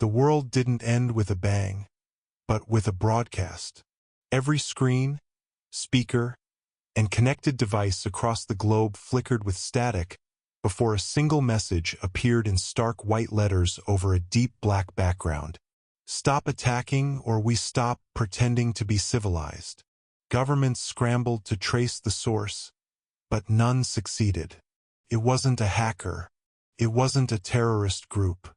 The world didn't end with a bang, but with a broadcast. Every screen, speaker, and connected device across the globe flickered with static before a single message appeared in stark white letters over a deep black background. Stop attacking or we stop pretending to be civilized. Governments scrambled to trace the source, but none succeeded. It wasn't a hacker. It wasn't a terrorist group.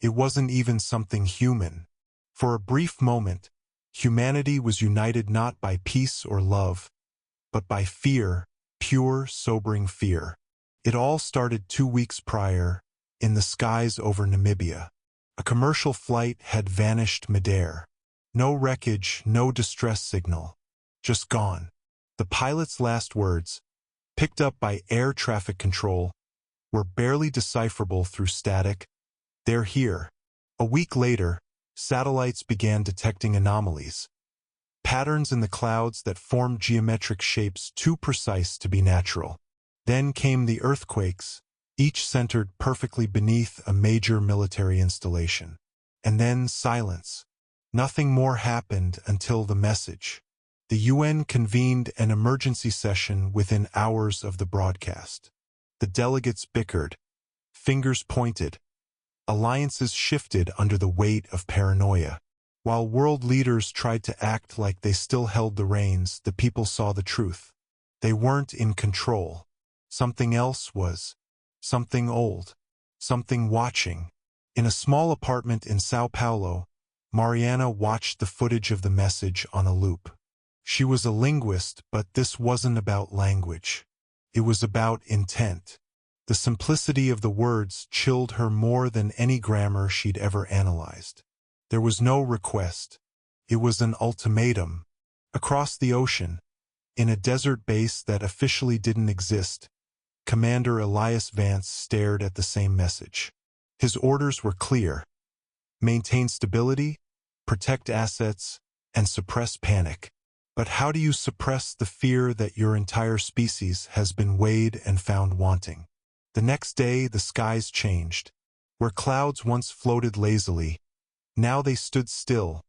It wasn't even something human. For a brief moment, humanity was united not by peace or love, but by fear, pure, sobering fear. It all started 2 weeks prior, in the skies over Namibia. A commercial flight had vanished midair. No wreckage, no distress signal. Just gone. The pilot's last words, picked up by air traffic control, were barely decipherable through static. They're here. A week later, satellites began detecting anomalies. Patterns in the clouds that formed geometric shapes too precise to be natural. Then came the earthquakes, each centered perfectly beneath a major military installation. And then silence. Nothing more happened until the message. The UN convened an emergency session within hours of the broadcast. The delegates bickered, fingers pointed. Alliances shifted under the weight of paranoia. While world leaders tried to act like they still held the reins, the people saw the truth. They weren't in control. Something else was. Something old. Something watching. In a small apartment in Sao Paulo, Mariana watched the footage of the message on a loop. She was a linguist, but this wasn't about language. It was about intent. The simplicity of the words chilled her more than any grammar she'd ever analyzed. There was no request. It was an ultimatum. Across the ocean, in a desert base that officially didn't exist, Commander Elias Vance stared at the same message. His orders were clear. Maintain stability, protect assets, and suppress panic. But how do you suppress the fear that your entire species has been weighed and found wanting? The next day, the skies changed. Where clouds once floated lazily, now they stood still,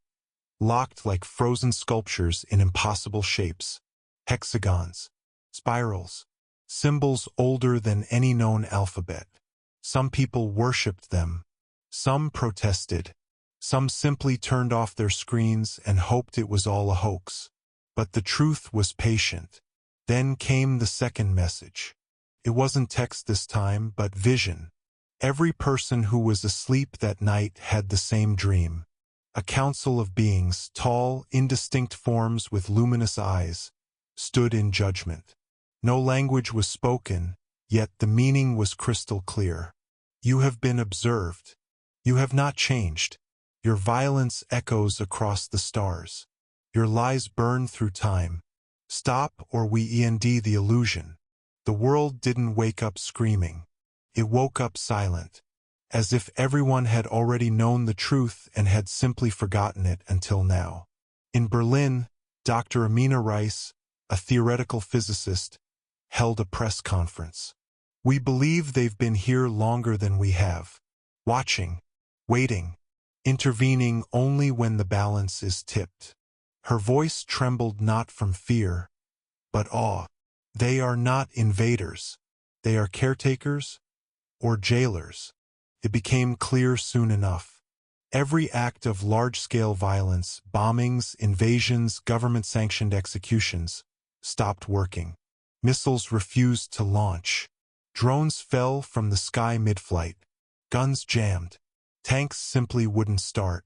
locked like frozen sculptures in impossible shapes. Hexagons, spirals, symbols older than any known alphabet. Some people worshipped them. Some protested. Some simply turned off their screens and hoped it was all a hoax. But the truth was patient. Then came the second message. It wasn't text this time, but vision. Every person who was asleep that night had the same dream. A council of beings, tall, indistinct forms with luminous eyes, stood in judgment. No language was spoken, yet the meaning was crystal clear. You have been observed. You have not changed. Your violence echoes across the stars. Your lies burn through time. Stop or we end the illusion. The world didn't wake up screaming. It woke up silent, as if everyone had already known the truth and had simply forgotten it until now. In Berlin, Dr. Amina Rice, a theoretical physicist, held a press conference. We believe they've been here longer than we have, watching, waiting, intervening only when the balance is tipped. Her voice trembled not from fear, but awe. They are not invaders. They are caretakers or jailers. It became clear soon enough. Every act of large-scale violence, bombings, invasions, government-sanctioned executions, stopped working. Missiles refused to launch. Drones fell from the sky mid-flight. Guns jammed. Tanks simply wouldn't start.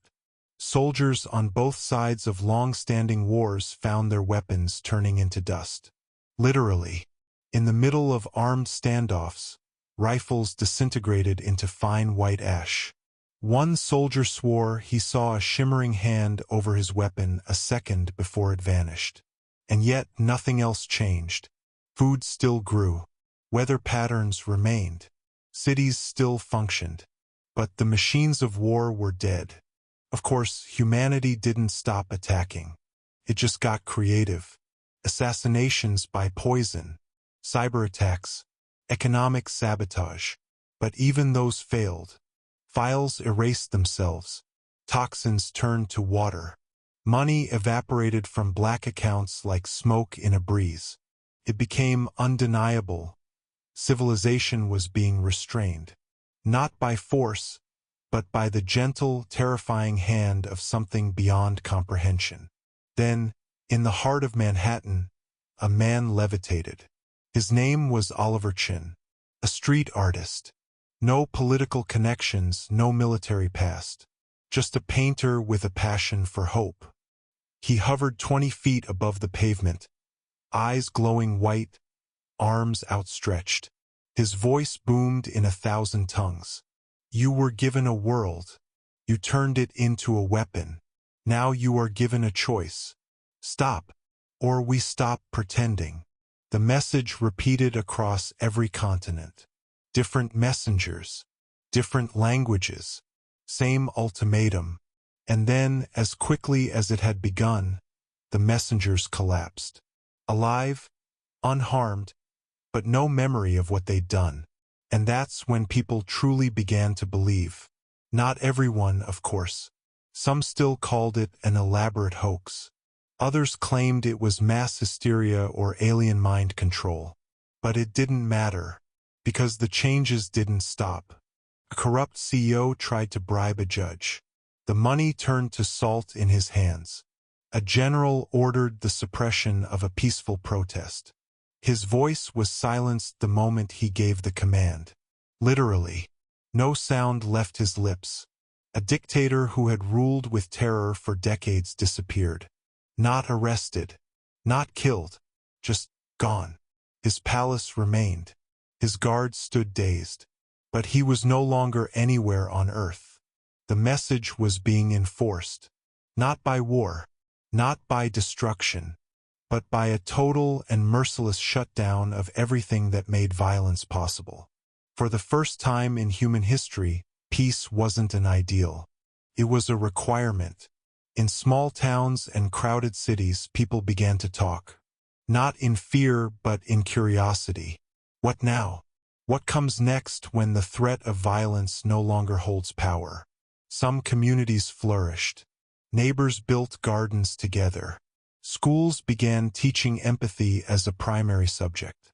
Soldiers on both sides of long-standing wars found their weapons turning into dust. Literally, in the middle of armed standoffs, rifles disintegrated into fine white ash. One soldier swore he saw a shimmering hand over his weapon a second before it vanished. And yet nothing else changed. Food still grew. Weather patterns remained. Cities still functioned. But the machines of war were dead. Of course, humanity didn't stop attacking. It just got creative. Assassinations by poison, cyber attacks, economic sabotage. But even those failed. Files erased themselves. Toxins turned to water. Money evaporated from black accounts like smoke in a breeze. It became undeniable. Civilization was being restrained. Not by force, but by the gentle, terrifying hand of something beyond comprehension. Then, in the heart of Manhattan, a man levitated. His name was Oliver Chin, a street artist. No political connections, no military past. Just a painter with a passion for hope. He hovered 20 feet above the pavement, eyes glowing white, arms outstretched. His voice boomed in 1,000 tongues. You were given a world. You turned it into a weapon. Now you are given a choice. Stop, or we stop pretending. The message repeated across every continent. Different messengers, different languages, same ultimatum. And then, as quickly as it had begun, the messengers collapsed. Alive, unharmed, but no memory of what they'd done. And that's when people truly began to believe. Not everyone, of course. Some still called it an elaborate hoax. Others claimed it was mass hysteria or alien mind control. But it didn't matter, because the changes didn't stop. A corrupt CEO tried to bribe a judge. The money turned to salt in his hands. A general ordered the suppression of a peaceful protest. His voice was silenced the moment he gave the command. Literally, no sound left his lips. A dictator who had ruled with terror for decades disappeared. Not arrested, not killed, just gone. His palace remained. His guards stood dazed. But he was no longer anywhere on Earth. The message was being enforced. Not by war, not by destruction, but by a total and merciless shutdown of everything that made violence possible. For the first time in human history, peace wasn't an ideal. It was a requirement. In small towns and crowded cities, people began to talk. Not in fear, but in curiosity. What now? What comes next when the threat of violence no longer holds power? Some communities flourished. Neighbors built gardens together. Schools began teaching empathy as a primary subject.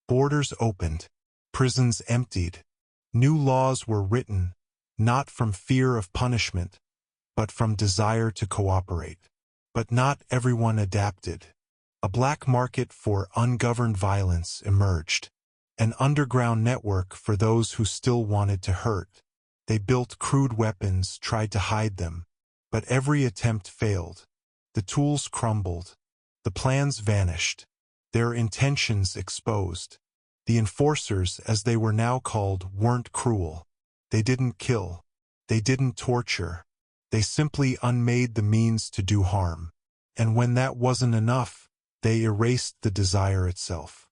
Borders opened. Prisons emptied. New laws were written, not from fear of punishment, but from desire to cooperate. But not everyone adapted. A black market for ungoverned violence emerged. An underground network for those who still wanted to hurt. They built crude weapons, tried to hide them. But every attempt failed. The tools crumbled. The plans vanished. Their intentions exposed. The enforcers, as they were now called, weren't cruel. They didn't kill. They didn't torture. They simply unmade the means to do harm. And when that wasn't enough, they erased the desire itself.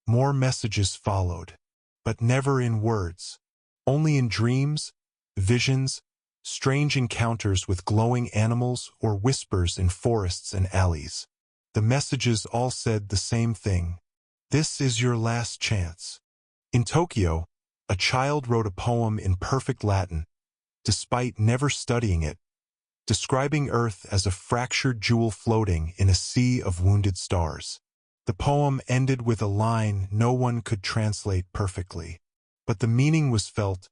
More messages followed, but never in words. Only in dreams, visions, strange encounters with glowing animals, or whispers in forests and alleys. The messages all said the same thing. This is your last chance. In Tokyo, a child wrote a poem in perfect Latin, despite never studying it, describing Earth as a fractured jewel floating in a sea of wounded stars. The poem ended with a line no one could translate perfectly. But the meaning was felt: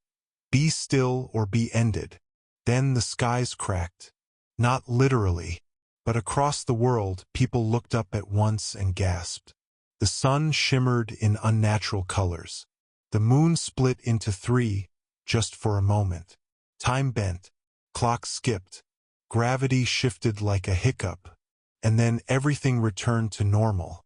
be still or be ended. Then the skies cracked. Not literally, but across the world, people looked up at once and gasped. The sun shimmered in unnatural colors. The moon split into three, just for a moment. Time bent. Clocks skipped. Gravity shifted like a hiccup. And then everything returned to normal.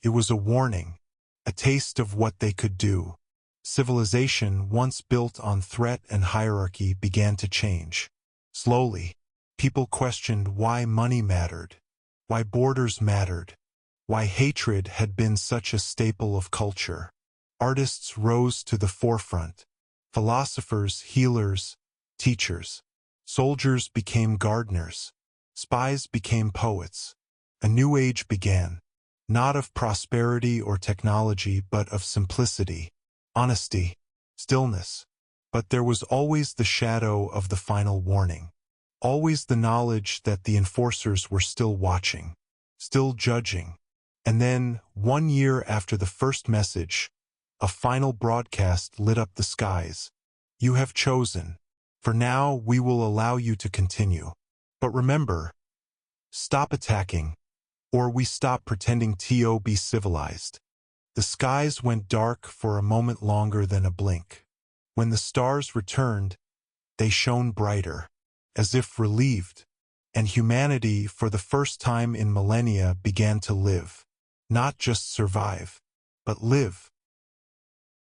It was a warning, a taste of what they could do. Civilization, once built on threat and hierarchy, began to change. Slowly, people questioned why money mattered, why borders mattered, why hatred had been such a staple of culture. Artists rose to the forefront. Philosophers, healers, teachers. Soldiers became gardeners. Spies became poets. A new age began. Not of prosperity or technology, but of simplicity, honesty, stillness. But there was always the shadow of the final warning. Always the knowledge that the enforcers were still watching, still judging. And then, 1 year after the first message, a final broadcast lit up the skies. You have chosen. For now, we will allow you to continue. But remember, stop attacking, or we stop pretending to be civilized. The skies went dark for a moment longer than a blink. When the stars returned, they shone brighter, as if relieved, and humanity, for the first time in millennia, began to live. Not just survive, but live.